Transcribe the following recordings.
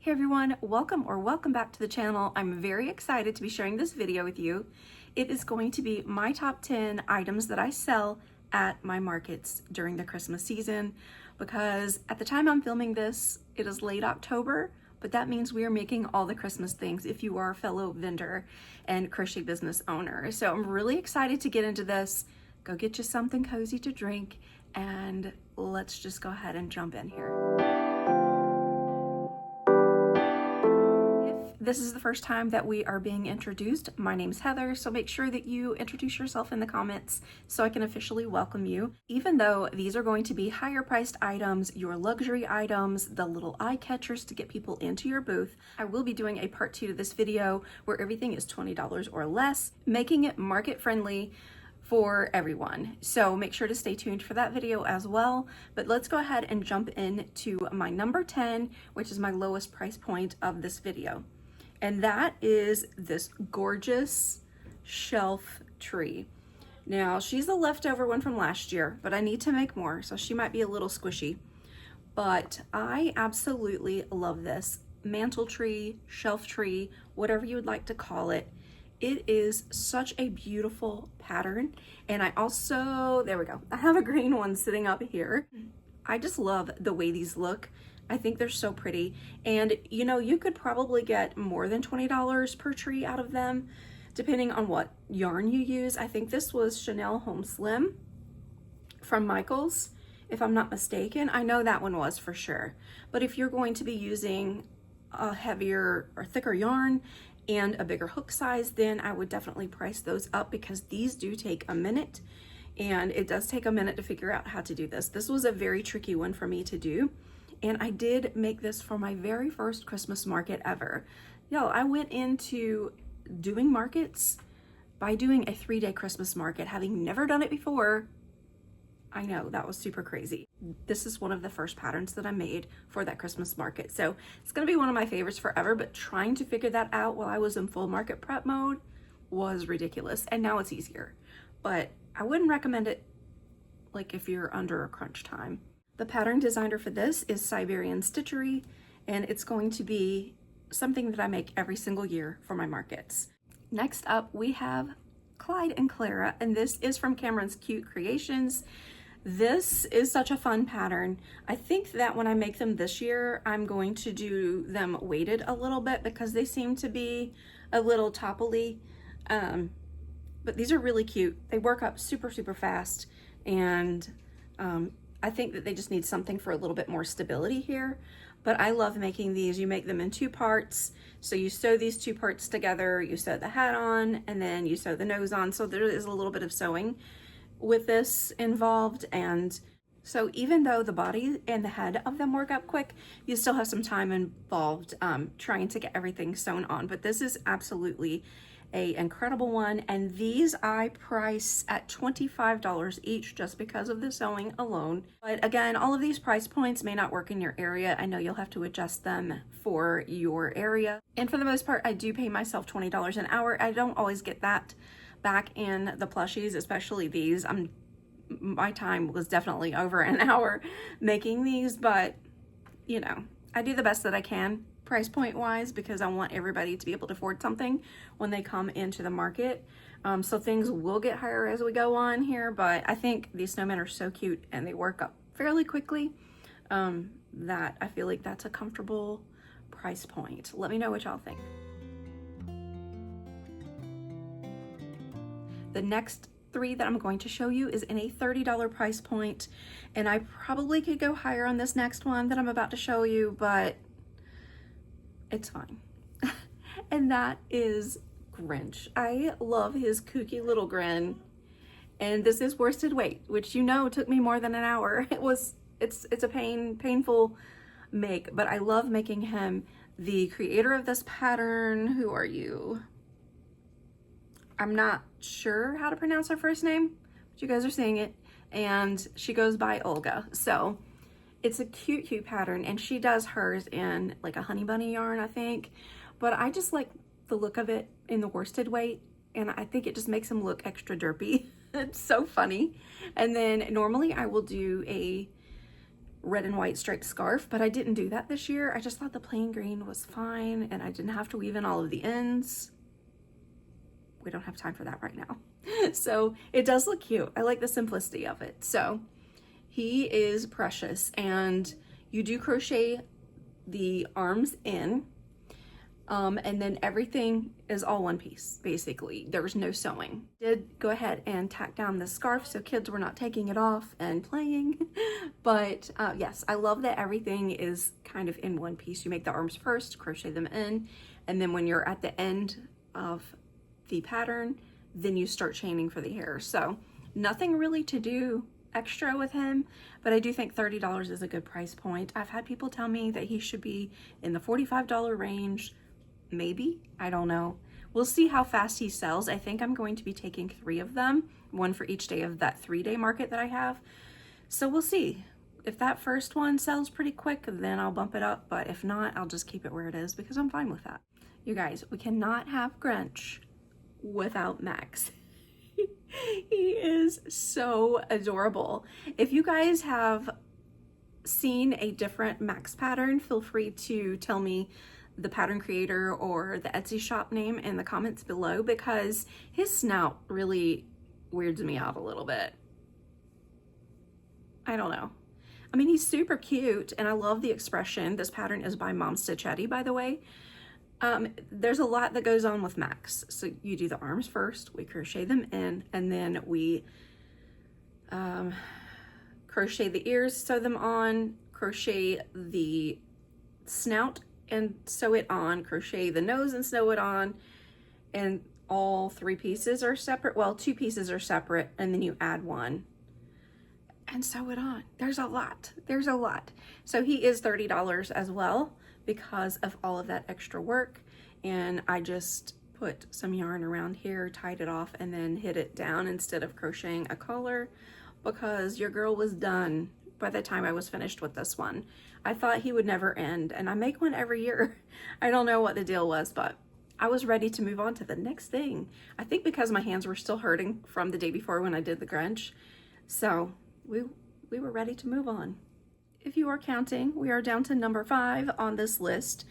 Hey everyone, welcome back to the channel. I'm very excited to be sharing this video with you. It is going to be my top 10 items that I sell at my markets during the Christmas season, because at the time I'm filming this, it is late October, but that means we are making all the Christmas things if you are a fellow vendor and crochet business owner. So I'm really excited to get into this. Go get you something cozy to drink and let's just go ahead and jump in here. This is the first time that we are being introduced. My name's Heather, so make sure that you introduce yourself in the comments so I can officially welcome you. Even though these are going to be higher priced items, your luxury items, the little eye catchers to get people into your booth, I will be doing a part 2 to this video where everything is $20 or less, making it market friendly for everyone. So make sure to stay tuned for that video as well. But let's go ahead and jump into my number 10, which is my lowest price point of this video. And that is this gorgeous shelf tree. Now, she's a leftover one from last year, but I need to make more, so she might be a little squishy. But I absolutely love this mantle tree, shelf tree, whatever you would like to call it. It is such a beautiful pattern. And I also, there we go, I have a green one sitting up here. I just love the way these look. I think they're so pretty. And you know, you could probably get more than $20 per tree out of them, depending on what yarn you use. I think this was Chanel Home Slim from Michaels, if I'm not mistaken. I know that one was for sure. But if you're going to be using a heavier or thicker yarn and a bigger hook size, then I would definitely price those up, because these do take a minute, and it does take a minute to figure out how to do this. This was a very tricky one for me to do. And I did make this for my very first Christmas market ever. Y'all, I went into doing markets by doing a 3-day Christmas market, having never done it before. I know, that was super crazy. This is one of the first patterns that I made for that Christmas market. So it's gonna be one of my favorites forever, but trying to figure that out while I was in full market prep mode was ridiculous. And now it's easier, but I wouldn't recommend it like if you're under a crunch time. The pattern designer for this is Siberian Stitchery, and it's going to be something that I make every single year for my markets. Next up, we have Clyde and Clara, and this is from Cameron's Cute Creations. This is such a fun pattern. I think that when I make them this year, I'm going to do them weighted a little bit because they seem to be a little topply. But these are really cute. They work up super, super fast, and I think that they just need something for a little bit more stability here, but I love making these. You make them in 2 parts. So you sew these 2 parts together, you sew the hat on, and then you sew the nose on. So there is a little bit of sewing with this involved. And so even though the body and the head of them work up quick, you still have some time involved trying to get everything sewn on. But this is absolutely an incredible one, and these I price at $25 each just because of the sewing alone. But again, all of these price points may not work in your area. I know you'll have to adjust them for your area, and for the most part I do pay myself $20 an hour. I don't always get that back in the plushies, especially these. My time was definitely over an hour making these, but you know, I do the best that I can price point wise, because I want everybody to be able to afford something when they come into the market. So things will get higher as we go on here, but I think these snowmen are so cute and they work up fairly quickly that I feel like that's a comfortable price point. Let me know what y'all think. The next 3 that I'm going to show you is in a $30 price point, and I probably could go higher on this next one that I'm about to show you, but it's fine. And that is Grinch. I love his kooky little grin, and this is worsted weight, which you know took me more than an hour. It's a painful make, but I love making him. The creator of this pattern, who are you? I'm not sure how to pronounce her first name, but you guys are seeing it, and she goes by Olga. So it's a cute pattern, and she does hers in like a honey bunny yarn, I think, but I just like the look of it in the worsted weight, and I think it just makes him look extra derpy. It's so funny. And then normally I will do a red and white striped scarf, but I didn't do that this year. I just thought the plain green was fine and I didn't have to weave in all of the ends. We don't have time for that right now. So it does look cute. I like the simplicity of it. So he is precious, and you do crochet the arms in, and then everything is all one piece, basically. There's no sewing. Did go ahead and tack down the scarf so kids were not taking it off and playing. But yes, I love that everything is kind of in one piece. You make the arms first, crochet them in, and then when you're at the end of the pattern, then you start chaining for the hair. So nothing really to do extra with him, but I do think $30 is a good price point. I've had people tell me that he should be in the $45 range. Maybe, I don't know. We'll see how fast he sells. I think I'm going to be taking 3 of them, one for each day of that 3-day market that I have. So we'll see. If that first one sells pretty quick, then I'll bump it up, but if not, I'll just keep it where it is because I'm fine with that. You guys, we cannot have Grinch without Max. He is so adorable. If you guys have seen a different Max pattern, feel free to tell me the pattern creator or the Etsy shop name in the comments below, because his snout really weirds me out a little bit. I don't know. I mean, he's super cute and I love the expression. This pattern is by Mom Stitchetti, by the way. There's a lot that goes on with Max. So you do the arms first, we crochet them in, and then we crochet the ears, sew them on, crochet the snout and sew it on, crochet the nose and sew it on, and all 3 pieces are separate. Well, 2 pieces are separate, and then you add 1 and sew it on. There's a lot. There's a lot. So he is $30 as well, because of all of that extra work. And I just put some yarn around here, tied it off, and then hid it down instead of crocheting a collar, because your girl was done by the time I was finished with this one. I thought he would never end, and I make one every year. I don't know what the deal was, but I was ready to move on to the next thing. I think because my hands were still hurting from the day before when I did the Grinch. So we were ready to move on. If you are counting, we are down to number 5 on this list,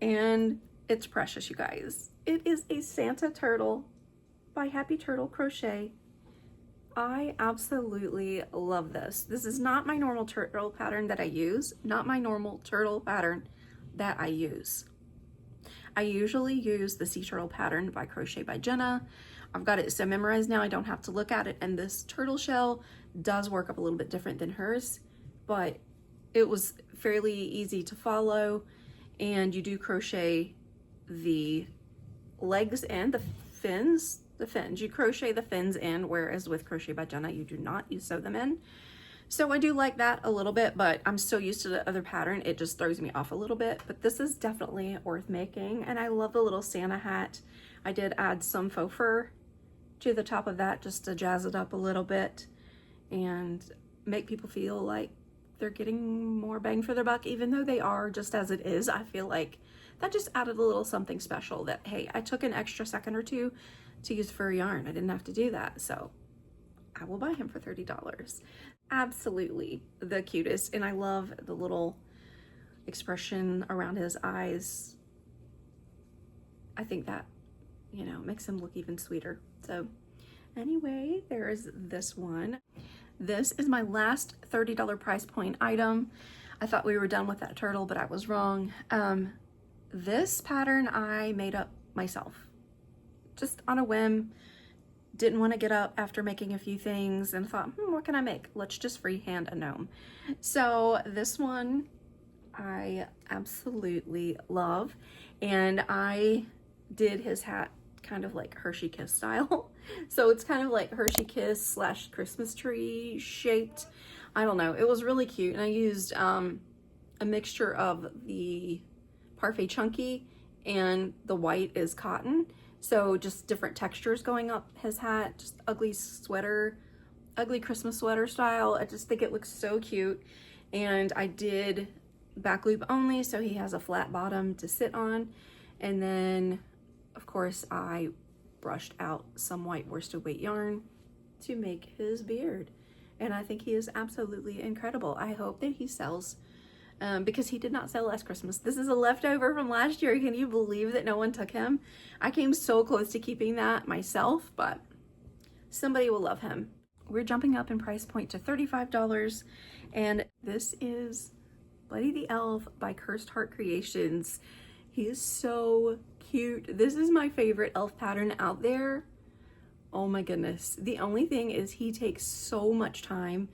and it's precious, you guys. It is a Santa turtle by Happy Turtle Crochet. I absolutely love this. This is not my normal turtle pattern that I use, not my normal turtle pattern that I use. I usually use the Sea Turtle pattern by Crochet by Jenna. I've got it so memorized now I don't have to look at it, and this turtle shell does work up a little bit different than hers, but it was fairly easy to follow. And you do crochet the legs and the fins. You crochet the fins in, whereas with Crochet by Jenna, you do not, you sew them in. So I do like that a little bit, but I'm so used to the other pattern, it just throws me off a little bit. But this is definitely worth making, and I love the little Santa hat. I did add some faux fur to the top of that just to jazz it up a little bit and make people feel like they're getting more bang for their buck, even though they are just as it is. I feel like that just added a little something special that, hey, I took an extra second or 2 to use fur yarn. I didn't have to do that, so I will buy him for $30. Absolutely the cutest, and I love the little expression around his eyes. I think that, you know, makes him look even sweeter. So anyway, there's this one. This is my last $30 price point item. I thought we were done with that turtle, but I was wrong. This pattern I made up myself, just on a whim. Didn't want to get up after making a few things and thought, what can I make? Let's just freehand a gnome. So this one I absolutely love, and I did his hat kind of like Hershey Kiss style. So it's kind of like Hershey Kiss slash Christmas tree shaped. I don't know, it was really cute, and I used a mixture of the Parfait Chunky and the white is cotton. So just different textures going up his hat, just ugly sweater, ugly Christmas sweater style. I just think it looks so cute. And I did back loop only, so he has a flat bottom to sit on. And then, of course, I brushed out some white worsted weight yarn to make his beard. and I think he is absolutely incredible. I hope that he sells, because he did not sell last Christmas. This is a leftover from last year. Can you believe that no one took him? I came so close to keeping that myself, but somebody will love him. We're jumping up in price point to $35, and this is Buddy the Elf by Cursed Heart Creations. He is so cute. This is my favorite elf pattern out there. Oh my goodness. The only thing is he takes so much time.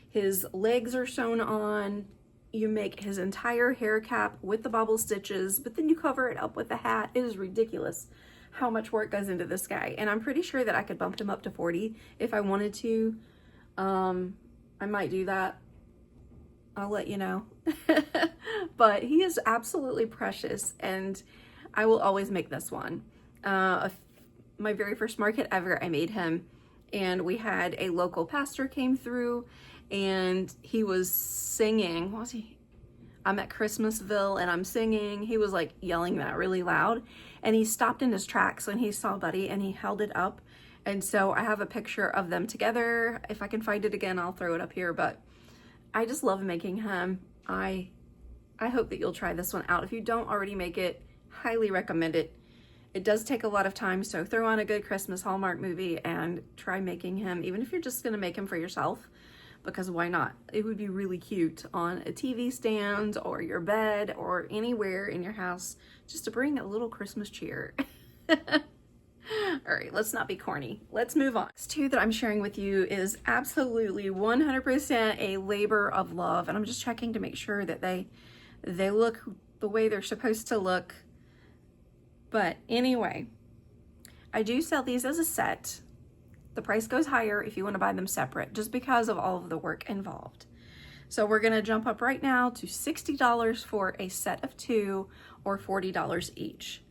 His legs are sewn on. You make his entire hair cap with the bobble stitches, but then you cover it up with the hat. It is ridiculous how much work goes into this guy. And I'm pretty sure that I could bump him up to 40 if I wanted to. I might do that. I'll let you know. But he is absolutely precious, and I will always make this one. My very first market ever, I made him, and we had a local pastor came through, and he was singing. What was he? I'm at Christmasville and I'm singing. He was like yelling that really loud, and he stopped in his tracks when he saw Buddy, and he held it up. And so I have a picture of them together. If I can find it again, I'll throw it up here, but I just love making him. I hope that you'll try this one out. If you don't already make it, highly recommend it. It does take a lot of time, so throw on a good Christmas Hallmark movie and try making him, even if you're just gonna make him for yourself, because why not? It would be really cute on a TV stand or your bed or anywhere in your house, just to bring a little Christmas cheer. All right, let's not be corny. Let's move on. This two that I'm sharing with you is absolutely 100% a labor of love, and I'm just checking to make sure that they look the way they're supposed to look. But anyway, I do sell these as a set. The price goes higher if you want to buy them separate, just because of all of the work involved. So we're gonna jump up right now to $60 for a set of 2, or $40 each.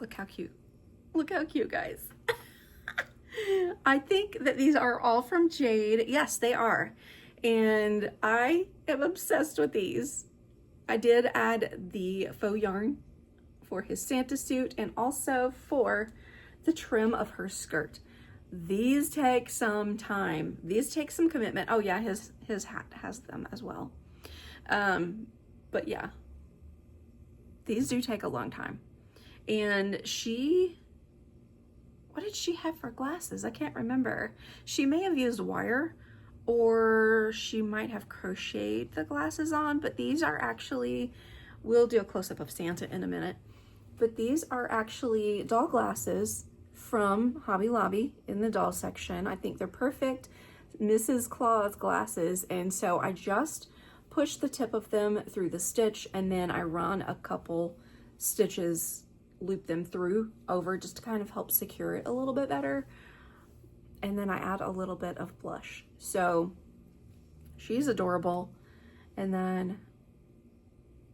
Look how cute. Look how cute, guys. I think that these are all from Jade. Yes, they are. And I am obsessed with these. I did add the faux yarn for his Santa suit and also for the trim of her skirt. These take some time. These take some commitment. Oh yeah, his hat has them as well. But yeah, these do take a long time. And what did she have for glasses? I can't remember. She may have used wire, or she might have crocheted the glasses on, but these are actually, we'll do a close-up of Santa in a minute, but these are actually doll glasses from Hobby Lobby in the doll section. I think they're perfect Mrs. Claus glasses, and so I just push the tip of them through the stitch, and then I run a couple stitches, loop them through over just to kind of help secure it a little bit better. And then I add a little bit of blush. So she's adorable. And then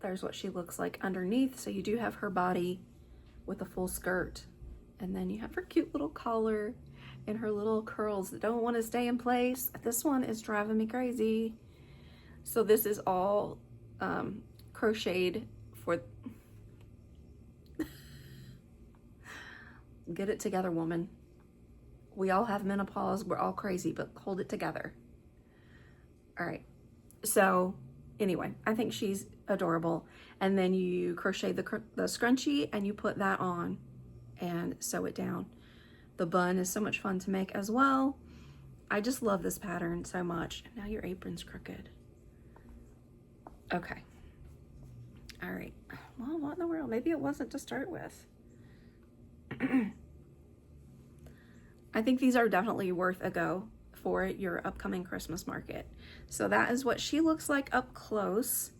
there's what she looks like underneath. So you do have her body with a full skirt. And then you have her cute little collar and her little curls that don't want to stay in place. This one is driving me crazy. So this is all crocheted for... Get it together, woman. We all have menopause. We're all crazy, but hold it together. All right. So anyway, I think she's adorable. And then you crochet the scrunchie and you put that on and sew it down. The bun is so much fun to make as well. I just love this pattern so much. Now your apron's crooked. Okay. All right. Well, what in the world? Maybe it wasn't to start with. I think these are definitely worth a go for your upcoming Christmas market. So that is what she looks like up close.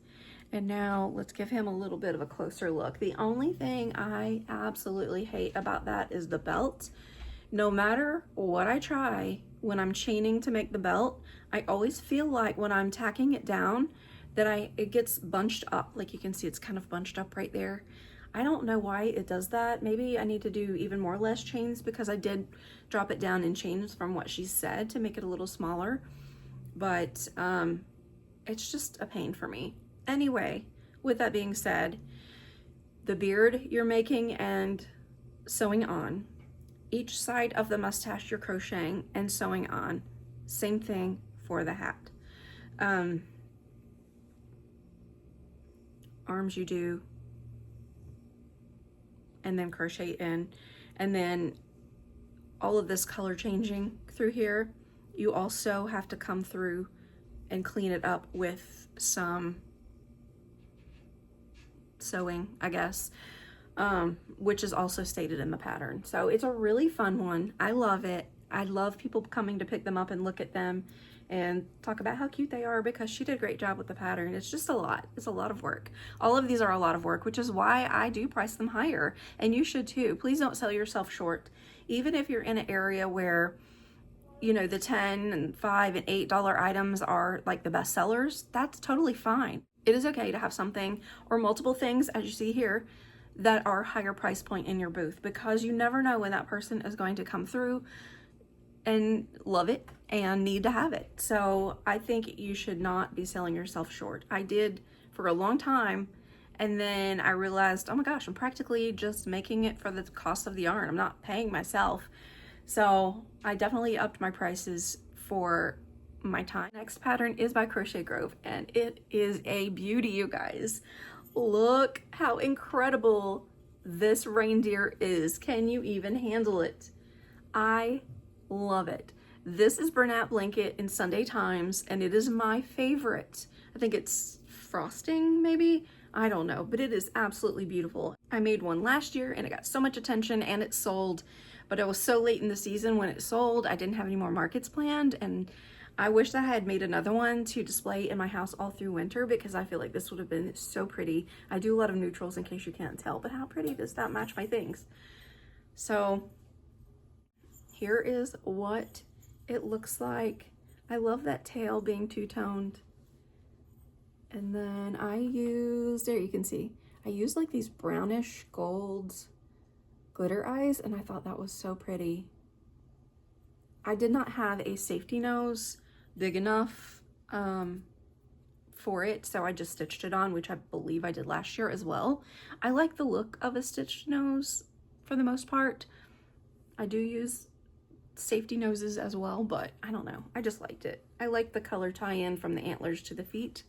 And now let's give him a little bit of a closer look. The only thing I absolutely hate about that is the belt. No matter what I try when I'm chaining to make the belt, I always feel like when I'm tacking it down that it gets bunched up. Like you can see, it's kind of bunched up right there. I don't know why it does that. Maybe I need to do even more less chains, because I did drop it down in chains from what she said to make it a little smaller, but it's just a pain for me. Anyway, with that being said, the beard you're making and sewing on each side of the mustache you're crocheting and sewing on. Same thing for the hat. Arms you do, and then crochet in, and then all of this color changing through here, you also have to come through and clean it up with some sewing, I guess, which is also stated in the pattern. So it's a really fun one. I love it. I love people coming to pick them up and look at them and talk about how cute they are, because she did a great job with the pattern. It's just a lot. It's a lot of work. All of these are a lot of work, which is why I do price them higher, and you should too. Please don't sell yourself short. Even if you're in an area where, you know, the $10 and $5 and $8 items are like the best sellers, that's totally fine. It is okay to have something or multiple things, as you see here, that are higher price point in your booth, because you never know when that person is going to come through and love it and need to have it. So I think you should not be selling yourself short. I did for a long time, and then I realized, oh my gosh, I'm practically just making it for the cost of the yarn. I'm not paying myself. So I definitely upped my prices for my time. Next pattern is by Crochet Grove, and it is a beauty, you guys. Look how incredible this reindeer is. Can you even handle it? I love it. This is Bernat Blanket in Sunday Times, and it is my favorite. I think it's frosting, maybe? I don't know, but it is absolutely beautiful. I made one last year and it got so much attention and it sold, but it was so late in the season when it sold, I didn't have any more markets planned, and I wish that I had made another one to display in my house all through winter, because I feel like this would have been so pretty. I do a lot of neutrals, in case you can't tell, but how pretty does that match my things? So here is what it looks like. I love that tail being two-toned. And then I used, there you can see, I used like these brownish gold glitter eyes, and I thought that was so pretty. I did not have a safety nose big enough for it, so I just stitched it on, which I believe I did last year as well. I like the look of a stitched nose for the most part. I do use safety noses as well, but I don't know, I just liked it. I like the color tie-in from the antlers to the feet.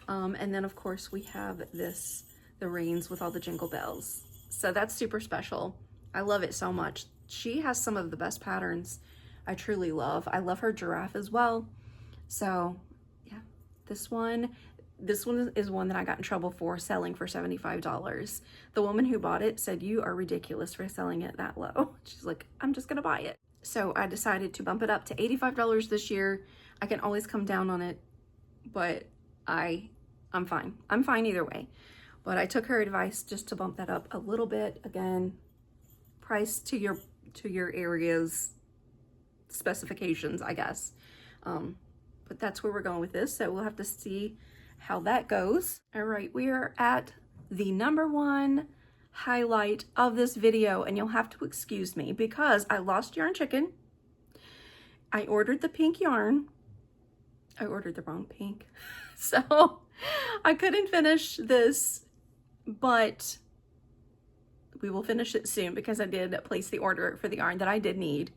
And then of course we have this, the reins with all the jingle bells. So that's super special. I love it so much. She has some of the best patterns I truly love. I love her giraffe as well. So yeah, this one is one that I got in trouble for selling for $75. The woman who bought it said, "You are ridiculous for selling it that low." She's like, "I'm just gonna buy it." So I decided to bump it up to $85 this year. I can always come down on it, but I'm fine. I'm fine either way. But I took her advice just to bump that up a little bit. Again, price to your area's specifications, I guess. But that's where we're going with this. So we'll have to see how that goes. All right, we are at the #1 highlight of this video, and you'll have to excuse me because I lost yarn chicken. I ordered the pink yarn. I ordered the wrong pink. So I couldn't finish this, but we will finish it soon because I did place the order for the yarn that I did need.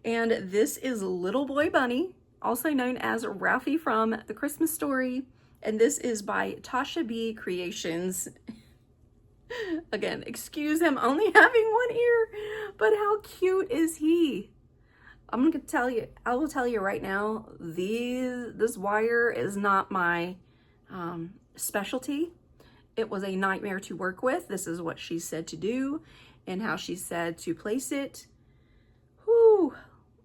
And this is Little Boy Bunny, also known as Ralphie from The Christmas Story. And this is by Tasha B Creations. Again, excuse him only having one ear, but how cute is he? I'm gonna tell you, I will tell you right now, this wire is not my specialty. It was a nightmare to work with. This is what she said to do and how she said to place it. Whew,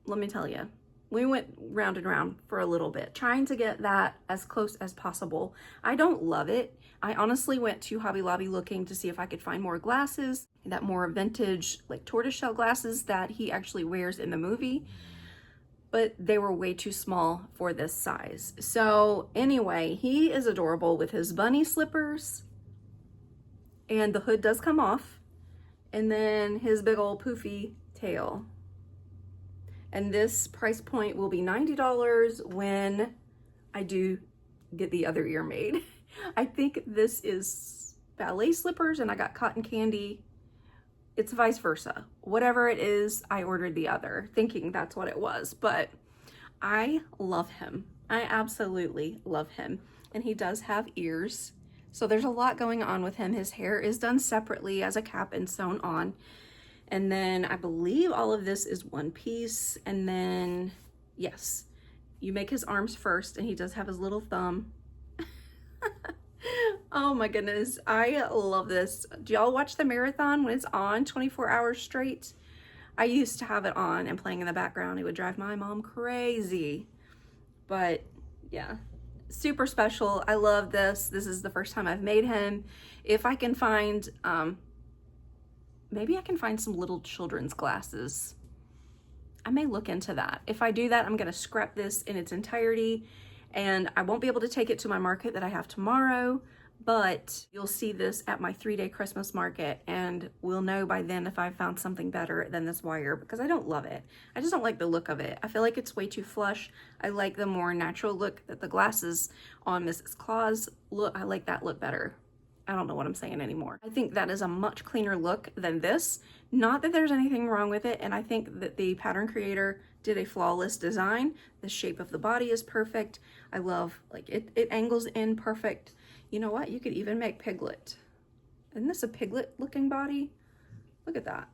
let me tell you, we went round and round for a little bit, trying to get that as close as possible. I don't love it. I honestly went to Hobby Lobby looking to see if I could find more glasses, that more vintage, like tortoiseshell glasses that he actually wears in the movie, but they were way too small for this size. So anyway, he is adorable with his bunny slippers, and the hood does come off, and then his big old poofy tail. And this price point will be $90 when I do get the other ear made. I think this is ballet slippers, and I got cotton candy. it's vice versa. Whatever it is, I ordered the other, thinking that's what it was. But I love him. I absolutely love him. And he does have ears. So there's a lot going on with him. His hair is done separately as a cap and sewn on. And then I believe all of this is one piece. And then, yes, you make his arms first, and he does have his little thumb. Oh my goodness, I love this. Do y'all watch the marathon when it's on 24 hours straight? I used to have it on and playing in the background. It would drive my mom crazy. But yeah, super special. I love this. This is the first time I've made him. If I can find, maybe I can find some little children's glasses. I may look into that. If I do that, I'm gonna scrap this in its entirety, and I won't be able to take it to my market that I have tomorrow, but you'll see this at my 3-day Christmas market, and we'll know by then if I've found something better than this wire, because I don't love it. I just don't like the look of it. I feel like it's way too flush. I like the more natural look that the glasses on Mrs. Claus look. I like that look better. I don't know what I'm saying anymore. I think that is a much cleaner look than this. Not that there's anything wrong with it, and I think that the pattern creator did a flawless design. The shape of the body is perfect. I love, like, it angles in perfect. You know what? You could even make Piglet. Isn't this a Piglet looking body? Look at that.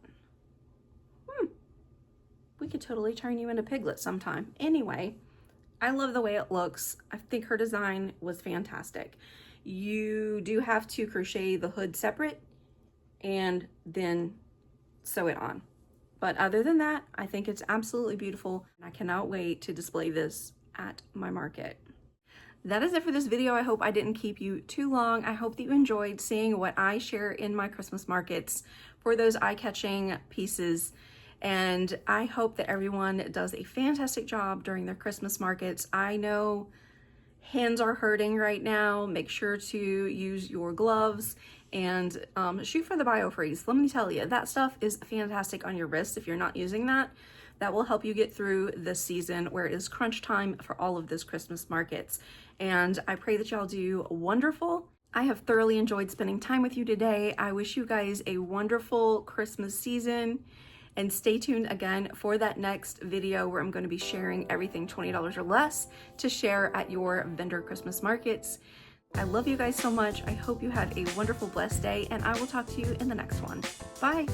We could totally turn you into Piglet sometime. Anyway, I love the way it looks. I think her design was fantastic. You do have to crochet the hood separate and then sew it on. But other than that, I think it's absolutely beautiful. I cannot wait to display this at my market. That is it for this video. I hope I didn't keep you too long. I hope that you enjoyed seeing what I share in my Christmas markets for those eye-catching pieces. And I hope that everyone does a fantastic job during their Christmas markets. I know hands are hurting right now. Make sure to use your gloves and shoot for the biofreeze. Let me tell you, that stuff is fantastic on your wrists if you're not using that. That will help you get through this season where it is crunch time for all of this Christmas markets. And I pray that y'all do wonderful. I have thoroughly enjoyed spending time with you today. I wish you guys a wonderful Christmas season, and stay tuned again for that next video where I'm going to be sharing everything $20 or less to share at your vendor Christmas markets. I love you guys so much. I hope you have a wonderful, blessed day, and I will talk to you in the next one. Bye.